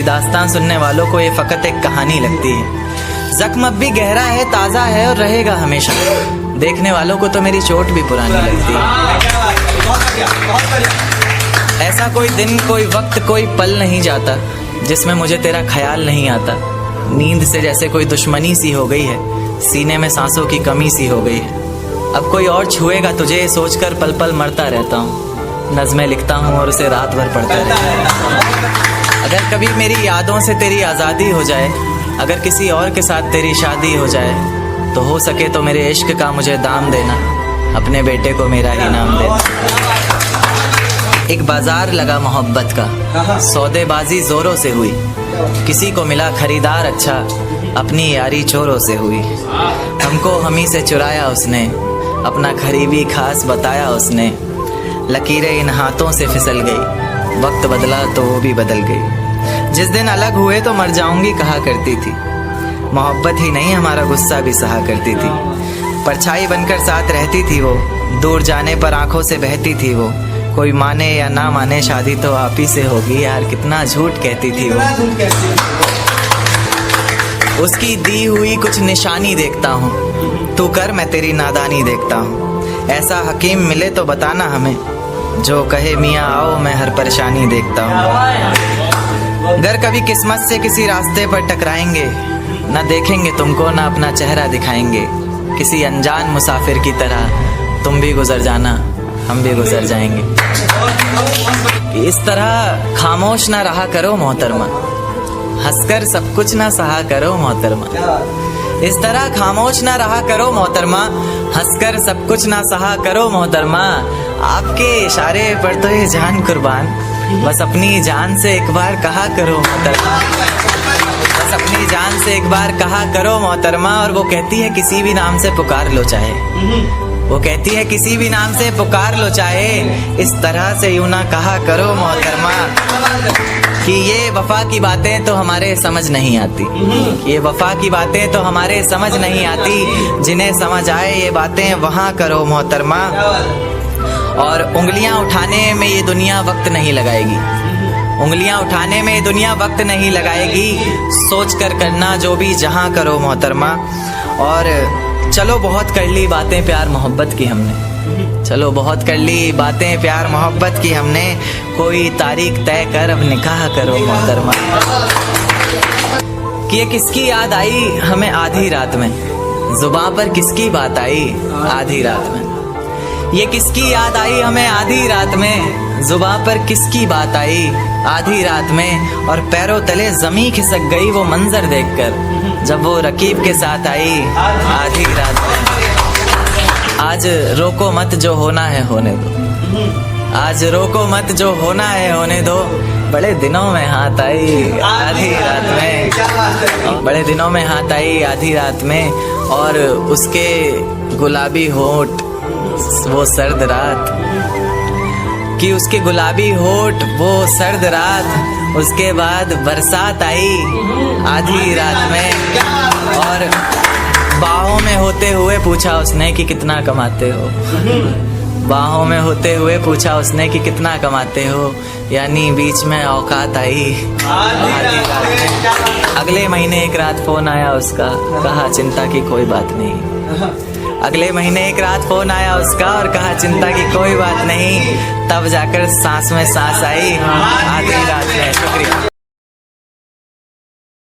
दास्तान सुनने वालों को ये फकत एक कहानी लगती है। जख्म अब भी गहरा है, ताज़ा है और रहेगा हमेशा। देखने वालों को तो मेरी चोट भी पुरानी लगती है। ऐसा कोई दिन, कोई वक्त, कोई पल नहीं जाता जिसमें मुझे तेरा ख्याल नहीं आता। नींद से जैसे कोई दुश्मनी सी हो गई है, सीने में सांसों की कमी सी हो गई है। अब कोई और छुएगा तुझे सोचकर पल पल मरता रहता हूँ। नज़में लिखता हूँ और उसे रात भर पढ़ता रहता हूँ। अगर कभी मेरी यादों से तेरी आज़ादी हो जाए, अगर किसी और के साथ तेरी शादी हो जाए, तो हो सके तो मेरे इश्क का मुझे दाम देना, अपने बेटे को मेरा ही नाम देना। एक बाजार लगा मोहब्बत का, सौदेबाजी जोरों से हुई। किसी को मिला खरीदार अच्छा, अपनी यारी चोरों से हुई। हमको हमी से चुराया उसने, अपना करीबी खास बताया उसने। लकीरें इन हाथों से फिसल गई, वक्त बदला तो वो भी बदल गई। जिस दिन अलग हुए तो मर जाऊंगी कहा करती थी। मोहब्बत ही नहीं हमारा गुस्सा भी सहा करती थी। परछाई बनकर साथ रहती थी वो, दूर जाने पर आंखों से बहती थी वो। कोई माने या ना माने शादी तो आप ही से होगी यार, कितना झूठ कहती थी वो। उसकी दी हुई कुछ निशानी देखता हूँ, तू कर मैं तेरी नादानी देखता हूँ। ऐसा हकीम मिले तो बताना हमें, जो कहे मियाँ आओ मैं हर परेशानी देखता हूँ। अगर कभी किस्मत से किसी रास्ते पर टकराएंगे, ना देखेंगे तुमको ना अपना चेहरा दिखाएंगे। किसी अनजान मुसाफिर की तरह तुम भी गुजर जाना, हम भी गुजर जाएंगे। इस तरह खामोश ना रहा करो मोहतरमा, हंसकर सब कुछ ना सहा करो मोहतरमा। इस तरह खामोश ना रहा करो मोहतरमा, हंसकर सब कुछ ना सहा करो मोहतरमा। आपके इशारे पर तो ये जान कुर्बान, बस अपनी जान से एक बार कहा करो मोहतरमा। बस अपनी जान से एक बार कहा करो मोहतरमा। और वो कहती है किसी भी नाम से पुकार लो चाहे, वो कहती है किसी भी नाम से पुकार लो चाहे। इस तरह से यूं ना कहा करो मोहतरमा कि ये वफा की बातें तो हमारे समझ नहीं आती। ये वफा की बातें तो हमारे समझ नहीं आती। जिन्हें समझ आए ये बातें वहाँ करो मोहतरमा। और उंगलियां उठाने में ये दुनिया वक्त नहीं लगाएगी, उंगलियां उठाने में ये दुनिया वक्त नहीं लगाएगी। सोच कर करना जो भी जहाँ करो मोहतरमा। और चलो बहुत कर ली बातें प्यार मोहब्बत की हमने, चलो बहुत कर ली बातें प्यार मोहब्बत की हमने। कोई तारीख तय कर अब निकाह करो मोहतरमा। कि ये किसकी याद आई हमें आधी रात में, जुबां पर किसकी बात आई आधी रात में। ये किसकी याद आई हमें आधी रात में, जुबां पर किसकी बात आई आधी रात में। और पैरों तले जमी खिसक गई वो मंजर देखकर, जब वो रकीब के साथ आई आधी रात में। आज रोको मत जो होना है होने दो, आज रोको मत जो होना है होने दो। बड़े दिनों में हाथ आई आधी रात में, बड़े दिनों में हाथ आई आधी रात में। और उसके गुलाबी होठ वो सर्द रात, कि उसके गुलाबी होठ वो सर्द रात। उसके बाद बरसात आई आधी रात में। और बाहों में होते हुए पूछा उसने कि कितना कमाते हो, बाहों में होते हुए पूछा उसने कि कितना कमाते हो। यानी बीच में औकात आई आधी रात में। अगले महीने एक रात फोन आया उसका, कहा चिंता की कोई बात नहीं। अगले महीने एक रात फोन आया उसका और कहा चिंता की कोई बात नहीं। तब जाकर सांस में सांस आई आधी रात में। शुक्रिया।